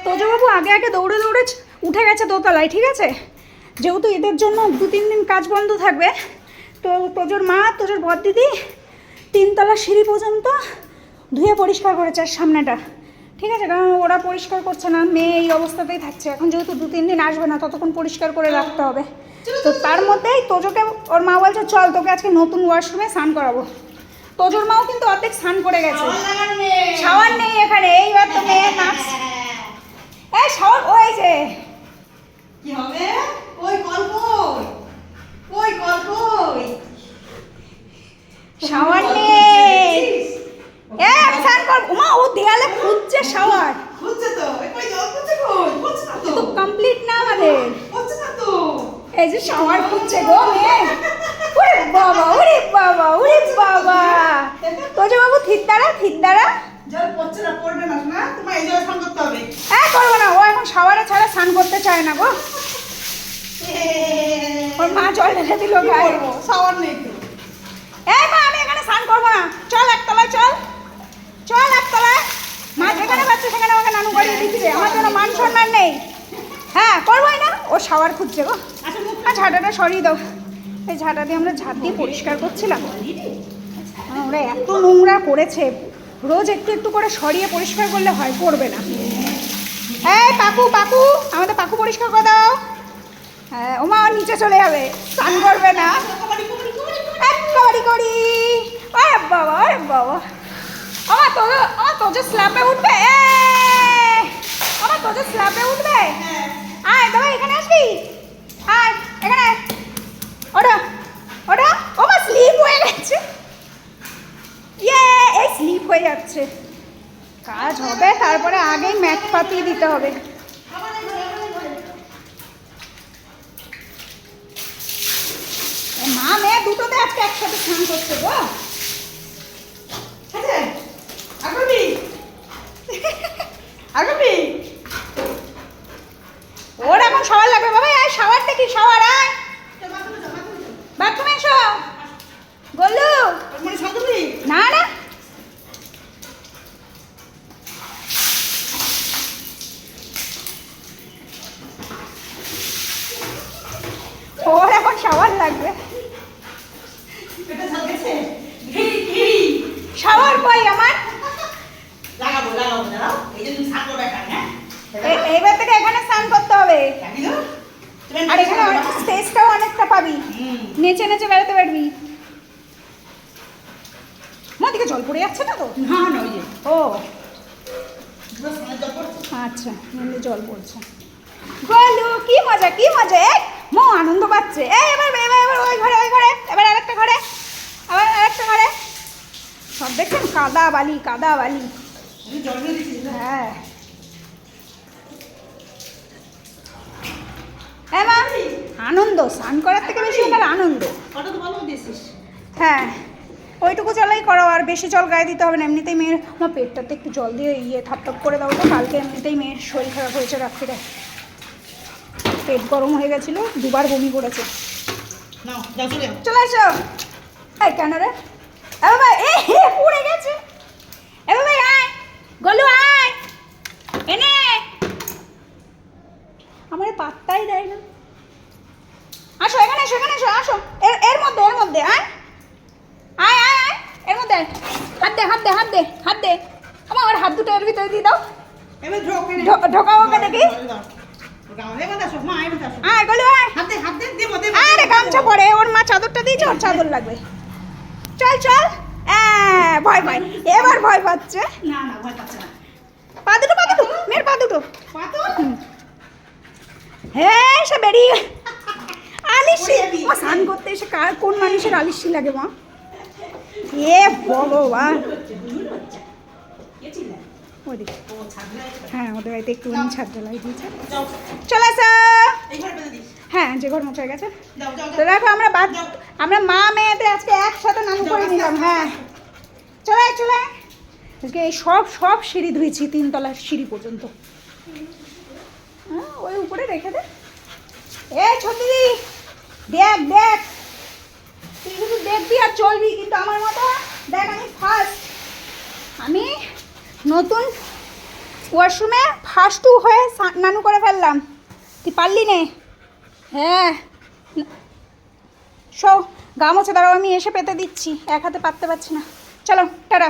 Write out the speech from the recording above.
তোজবাবু আগে আগে দৌড়ে দৌড়ে উঠে গেছে দোতলায়, ঠিক আছে? যেহেতু এদের জন্য 2-3 দিন কাজ বন্ধ থাকবে, তো তোজোর মা তোজোর বড়দিদি 3 তলা সিঁড়ি পর্যন্ত ধুয়ে পরিষ্কার করেছে আর সামনেটা, ঠিক আছে? কারণ ওরা পরিষ্কার করছে না, মেয়ে এই অবস্থাতেই থাকছে। এখন যেহেতু 2-3 দিন আসবে না, ততক্ষণ পরিষ্কার করে রাখতে হবে। তো তার মধ্যেই তোজোকে ওর মা বলছে চল তোকে আজকে নতুন ওয়াশরুমে স্নান করাবো। তোজোর মাও কিন্তু অর্ধেক স্নান করে গেছে, শাওয়ার নেই এখানে। এইবার তো মেয়ে নাচ, এই শাওয়ার ওই যে কি হবে? ওই কলকই, ওই কলকই শাওয়ার নেই। স্নান কর। ওমা ও দেয়ালে খুঁজছে শাওয়ার, খুঁজছে তো। কই জল খুঁজছে, কই খুঁজছে না তো, তো কমপ্লিট না আমাদের। খুঁজছে না তো। এই যে শাওয়ার খুঁজছে গো মেয়ে। ওরে বাবা, ওরে বাবা, ওরে বাবা। তোজো বাবু থির দাঁড়া। জল পড়ছে না, পড়বে না না, তোমার এই জল স্নান করতে হবে। করবো না, ও এখন শাওয়ারে ছাড়া স্নান করতে চায় না গো। ওর মা জল ঢেলে দিল গায়ে। শাওয়ার নেই তো। মা আমি এখানে স্নান করবো না, চল একতলায় চল একতলায়। মা যেখানে পাচ্ছে সেখানে আমাকে নানু করিয়ে দিচ্ছে, আমার কোনো মান সম্মান নেই। হ্যাঁ করবোই না। ও শাওয়ার খুঁজছে গো। ঝাঁটাটা সরিয়ে দাও। এই ঝাঁটা দিয়ে আমরা ঝাঁট দিয়ে পরিষ্কার করছিলাম, ওরা এত নোংরা করেছে। রোজ একটু একটু করে সরিয়ে পরিষ্কার করলে হয়, করবে না। এই পাকু আমাদের পাকু পরিষ্কার করে দাও। হ্যাঁ ওমা নিচে চলে যাবে, স্নান করবে না। এক করি। আরে বাবা আমার তোজো স্ল্যাবে উঠবে। আমার তোজো স্ল্যাবে উঠবে। আয় দাদা এখানে আসবি, আয় এখানে। ওটা ওমা স্লিপ হয়ে গেছে। এই স্লিপ হয়ে যাচ্ছে। কাজ হবে, তারপরে আগেই ম্যাট পাতিয়ে দিতে হবে। মা মেয়ে দুটোতে আজকে একসাথে স্নান করছে গো। ওর এখন শাওয়ার লাগবে বাবা। আয় শাওয়ারটা কি, শাওয়ার আয় বাথরুমে এসো। গোলু না ওর এখন শাওয়ার লাগবে। শাওয়ার কই আমার? এইবার থেকে এখানে স্নান করতে হবে, আর এখানে স্পেসটাও অনেকটা পাবি, নেচে বেড়াতে পারবি। দিকে জল পড়ে যাচ্ছে না তো? ও আচ্ছা, জল পড়ছে। গোলু কি মজা মো আনন্দ পাচ্ছে। এবার ওই ঘরে এবার আরেকটা ঘরে, সব দেখছেন কাদা বালি। হ্যাঁ মা আনন্দ, স্নান করার থেকে বেশি আমার আনন্দ। হ্যাঁ ওইটুকু জলেই করো, আর বেশি জল গায়ে দিতে হবে না। এমনিতেই মেয়ের, আমার পেটটাতে একটু জল দিয়ে থাপ করে দাও তো। কালকে এমনিতেই মেয়ের শরীর খারাপ হয়েছে, রাত্রিরে পেট গরম হয়ে গেছিলো, 2 বার বমি করেছে। চলে আসো। কেন রে বাবা? পড়ে গেছে। ভাই আয়, গোলু আয়, এনে আমার পাত্তাই দেয় না। আসো এখানে আসো। এর মধ্যে আয় এর মধ্যে হাত দে। আমার হাত দুটো এর ভিতরে দিয়ে দাও। ঢোকাও ওকে দেখি। আয় গোলু আয়। আরে গামছা পরে, ওর মা চাদরটা দিয়েছে, ওর চাদর লাগবে। চল ভয় এবার ভয় পাচ্ছে। পা দুটো মেয়ের পা দুটো। হ্যাঁ সে বেরিয়ে আলিশি। স্নান করতে এসে কোন মানুষের আলিশি লাগে মা? ভগবান। হ্যাঁ ওদের বাড়িতে একটুখানি ছাদ ঢালাই দিয়েছে। চলে আসো। হ্যাঁ যে ঘর মোছা গেছে। তো দেখো আমরা মা মেয়েতে আজকে একসাথে নানু করে নিলাম। হ্যাঁ চলে আজকে এই সব সিঁড়ি ধুয়েছি, 3 তলার সিঁড়ি পর্যন্ত। হ্যাঁ ওই উপরে রেখে দে। ছোটি দেখ তুই শুধু দেখবি আর চলবি, কিন্তু আমার মতো দেখ আমি ফার্স্ট। আমি নতুন ওয়াশরুমে ফার্স্টু হয়ে নানু করে ফেললাম, তুই পারলি নে। হ্যাঁ শো গা মোছা, দাঁড়াও আমি এসে পেতে দিচ্ছি, এক হাতে পাততে পারছি না। চলো টাটা।